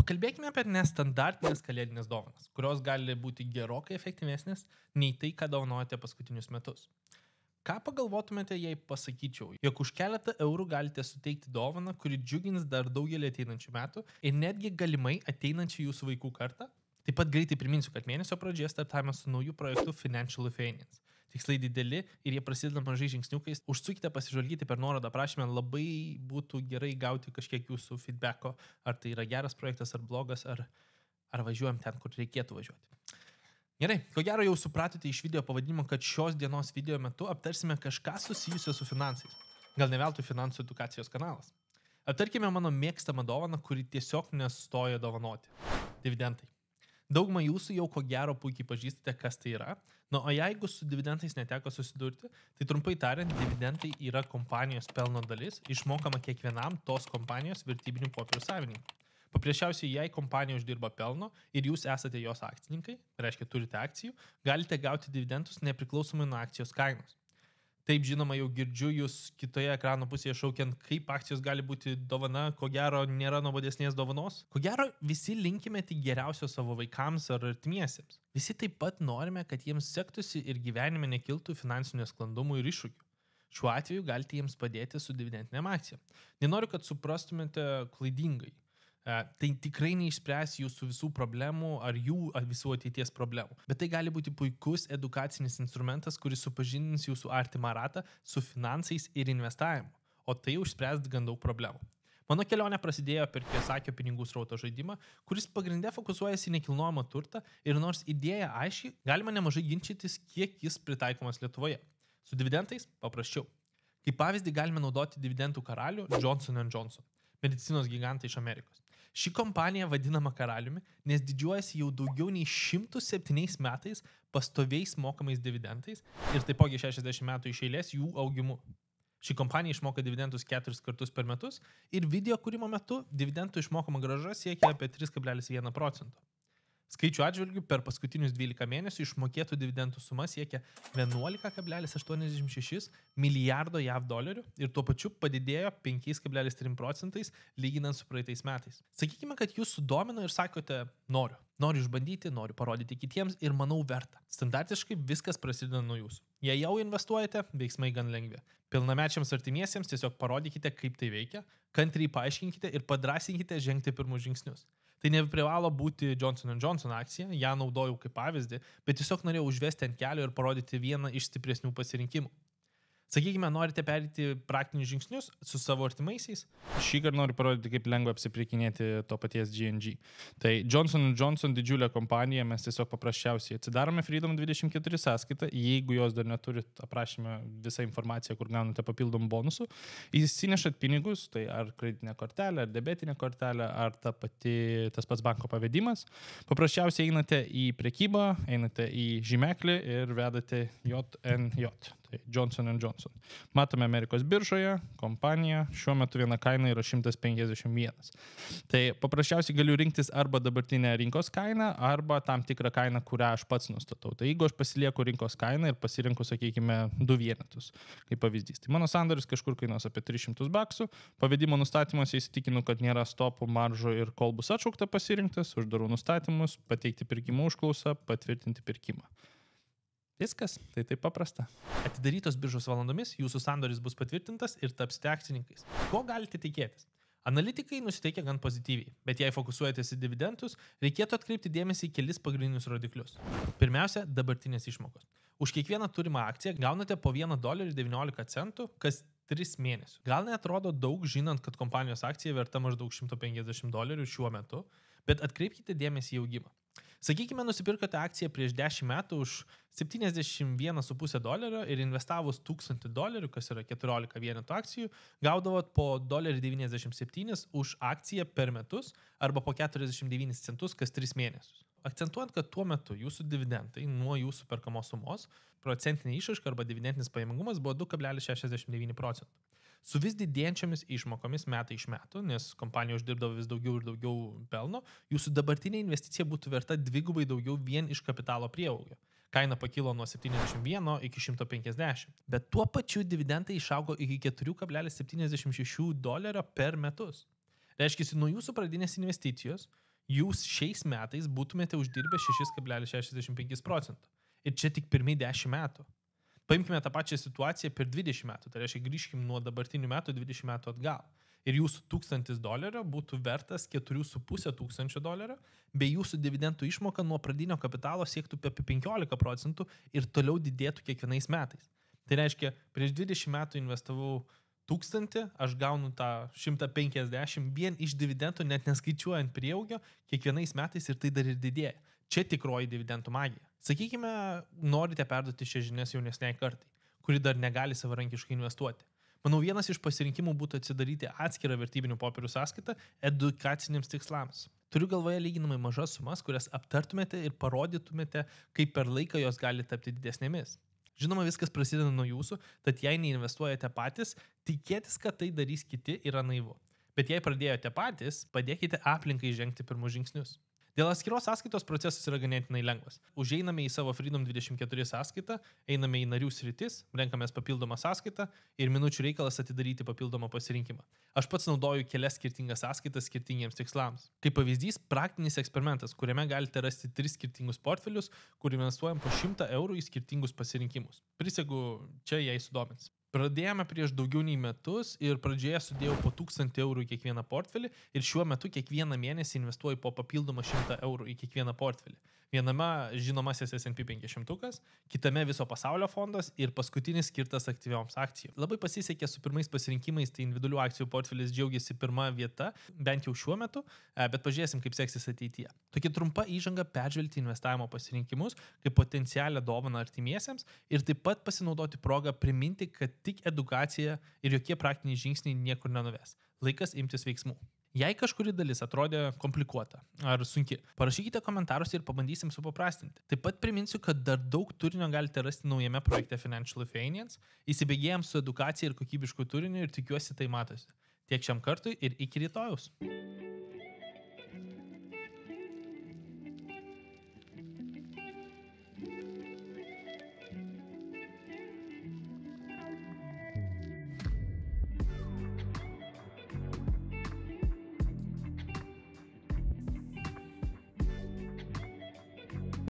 Pakalbėkime apie nestandartinės kalėdinės dovanas, kurios gali būti gerokai efektyvesnės nei tai, ką dovanojate paskutinius metus. Ką pagalvotumėte, jei pasakyčiau, jog už keletą eurų galite suteikti dovaną, kuri džiugins dar daugelį ateinančių metų ir netgi galimai ateinančių jūsų vaikų kartą? Taip pat greitai priminsiu, kad mėnesio pradžioje startavome su nauju projektu Financial Finance. Tikslai dideli ir jie prasideda mažai žingsniukais. Užsukite pasižvalgyti per nuorodą aprašymę, labai būtų gerai gauti kažkiek jūsų feedbacko, ar tai yra geras projektas, ar blogas, ar važiuojam ten, kur reikėtų važiuoti. Gerai, ko gero jau supratote iš video pavadinimo, kad šios dienos video metu aptarsime kažką susijusio su finansais. Gal ne veltui finansų edukacijos kanalas. Aptarkime mano mėgstamą dovaną, kuri tiesiog nesustoja dovanoti. Dividendai. Dauguma jūsų jau ko gero puikiai pažįstate, kas tai yra. O jeigu su dividendais neteko susidurti, tai trumpai tariant, dividendai yra kompanijos pelno dalis, išmokama kiekvienam tos kompanijos vertybinių popierių savininkui. Paprasčiausiai, jei kompanija uždirba pelno ir jūs esate jos akcininkai, reiškia turite akcijų, galite gauti dividendus nepriklausomai nuo akcijos kainos. Taip, žinoma, jau girdžiu jūs kitoje ekrano pusėje šaukiant, kaip akcijos gali būti dovana, ko gero nėra nuobodesnės dovanos. Ko gero visi linkime tik geriausio savo vaikams ar artimiesiems. Visi taip pat norime, kad jiems sektųsi ir gyvenime nekiltų finansinių sklandumų ir iššūkių. Šiuo atveju galite jiems padėti su dividendinėm akcijom. Nenoriu, kad suprastumėte klaidingai. Tai tikrai neišspręs jūsų visų problemų ar visų ateities problemų. Bet tai gali būti puikus edukacinis instrumentas, kuris supažindins jūsų artimą ratą su finansais ir investavimu. O tai užspręs gan daug problemų. Mano kelionė prasidėjo per Kiyosakio pinigų srauto žaidimą, kuris pagrinde fokusuojasi į nekilnojamą turtą ir nors idėja aiškiai, galima nemažai ginčytis, kiek jis pritaikomas Lietuvoje. Su dividendais paprasčiau. Kaip pavyzdį galime naudoti dividendų karalių Johnson & Johnson, medicinos gigantą iš Amerikos. Ši kompanija vadinama karaliumi, nes didžiuojasi jau daugiau nei 107 metais pastoviais mokamais dividendais ir taipogi 60 metų iš eilės jų augimu. Ši kompanija išmoka dividendus 4 kartus per metus ir video kūrimo metu dividendų išmokama grąža siekia apie 3,1%. Skaičių atžvilgių per paskutinius 12 mėnesių išmokėtų dividendų suma siekia 11,86 milijardo JAV dolerių ir tuo pačiu padidėjo 5,3% lyginant su praeitais metais. Sakykime, kad jūs sudomino ir sakote, noriu išbandyti, noriu parodyti kitiems ir manau verta. Standartiškai viskas prasideda nuo jūsų. Jei jau investuojate, veiksmai gan lengvi. Pilnamečiams artimiesiems tiesiog parodykite, kaip tai veikia, kantriai paaiškinkite ir padrąsinkite žengti pirmus žingsnius. Tai neprivalo būti Johnson & Johnson akcija, ją naudojau kaip pavyzdį, bet tiesiog norėjau užvesti ant kelio ir parodyti vieną iš stipresnių pasirinkimų. Sakykime, norite perėti praktinius žingsnius su savo artimaisiais? Šįkart noriu parodyti, kaip lengva apsipirkinėti to paties G&G. Tai Johnson & Johnson didžiulė kompanija, mes tiesiog paprasčiausiai atsidarome Freedom 24 sąskaitą, jeigu jos dar neturit, aprašyme visą informaciją, kur gaunate papildomų bonusų. Įsinešat pinigus, tai ar kreditinė kortelė, ar debetinė kortelė, ar tas pats banko pavedimas. Paprasčiausiai einate į prekybą, einate į žymeklį ir vedate JNJ. Johnson & Johnson. Matome Amerikos biržoje, kompanija, šiuo metu viena kaina yra 151. Tai paprasčiausiai galiu rinktis arba dabartinę rinkos kainą, arba tam tikrą kainą, kurią aš pats nustatau. Tai jeigu aš pasilieku rinkos kainą ir pasirinku, sakykime, 2 vienetus, kaip pavyzdys. Tai mano sandoris kažkur kainuos apie $300, pavedimo nustatymuose įsitikinu, kad nėra stopų, maržų ir kol bus atšaukta pasirinktas, uždarau nustatymus, pateikti pirkimo užklausą, patvirtinti pirkimą. Viskas, tai taip paprasta. Atidarytos biržos valandomis jūsų sandoris bus patvirtintas ir tapsite akcininkais. Ko galite tikėtis? Analitikai nusiteikia gan pozityviai, bet jei fokusuojatės į dividendus, reikėtų atkreipti dėmesį į kelis pagrindinius rodiklius. Pirmiausia, dabartinės išmokos. Už kiekvieną turimą akciją gaunate po $1.19 kas 3 mėnesius. Gal neatrodo daug, žinant, kad kompanijos akcija verta maždaug $150 šiuo metu, bet atkreipkite dėmesį į augimą. Sakykime, nusipirkote akciją prieš 10 metų už $71,5 ir investavus $1,000, kas yra 14 vienetų akcijų, gaudavot po $1,97 už akciją per metus arba po 49 centus kas 3 mėnesius. Akcentuojant, kad tuo metu jūsų dividendai nuo jūsų perkamos sumos, procentinė išraiška arba dividendinis pajamingumas buvo 2,69%. Su vis didėjančiamis išmokomis metai iš metų, nes kompanija uždirbdavo vis daugiau ir daugiau pelno, jūsų dabartinė investicija būtų verta dvigubai daugiau vien iš kapitalo prieaugio. Kaina pakilo nuo 71 iki 150, bet tuo pačiu dividendai išaugo iki $4,76 per metus. Reiškia, nuo jūsų pradinės investicijos jūs šiais metais būtumėte uždirbę 6,65%. Ir čia tik pirmie 10 metų. Paimkime tą pačią situaciją per 20 metų. Tai reiškia, grįžkim nuo dabartinių metų 20 metų atgal. Ir jūsų $1,000 būtų vertas $4,500, bei jūsų dividendų išmoka nuo pradinio kapitalo siektų apie 15% ir toliau didėtų kiekvienais metais. Tai reiškia, prieš 20 metų investavau 1000, aš gaunu tą 150 vien iš dividendų, net neskaičiuojant prieaugio, kiekvienais metais ir tai dar ir didėja. Čia tikroji dividendų magija. Sakykime, norite perduoti šią žinias jaunesniai kartai, kuri dar negali savarankiškai investuoti. Manau, vienas iš pasirinkimų būtų atsidaryti atskirą vertybinių popierių sąskaitą edukaciniams tikslams. Turiu galvoje lyginamai mažas sumas, kurias aptartumėte ir parodytumėte, kaip per laiką jos gali tapti didesnėmis. Žinoma, viskas prasideda nuo jūsų, tad jei neinvestuojate patys, tikėtis, kad tai darys kiti, yra naivu. Bet jei pradėjote patys, padėkite aplinkai žengti pirmus žingsnius. Dėl atskiros sąskaitos procesas yra ganėtinai lengvas. Užeiname į savo Freedom24 sąskaitą, einame į narių sritis, renkamės papildomą sąskaitą ir minučių reikalas atidaryti papildomą pasirinkimą. Aš pats naudoju kelias skirtingas sąskaitas skirtingiems tikslams. Kaip pavyzdys, praktinis eksperimentas, kuriame galite rasti 3 skirtingus portfelius, kur investuojam po €100 į skirtingus pasirinkimus. Prisegu, čia jei sudomins. Pradėjome prieš daugiau nei metus ir pradžioje sudėjau po €1000 į kiekvieną portfelį ir šiuo metu kiekvieną mėnesį investuoju po papildomą €100 į kiekvieną portfelį. Viename žinomasis S&P 500, kitame viso pasaulio fondas ir paskutinis skirtas aktyvioms akcijoms. Labai pasisekė su pirmais pasirinkimais, tai individualių akcijų portfelis džiaugiasi pirma vieta, bent jau šiuo metu, bet pažiūrėsim, kaip seksis ateityje. Tokia trumpa įžanga peržvelgti investavimo pasirinkimus kaip potencialią dovaną artimiesiems ir taip pat pasinaudoti progą priminti, kad tik edukacija ir jokie praktiniai žingsniai niekur nenuves. Laikas imtis veiksmų. Jei kažkuri dalis atrodė komplikuota ar sunki, parašykite komentaruose ir pabandysim supaprastinti. Taip pat priminsiu, kad dar daug turinio galite rasti naujame projekte Financial Lithuanians. Įsibėgėjom su edukacija ir kokybišku turiniu ir tikiuosi tai matosi. Tiek šiam kartui ir iki rytojaus.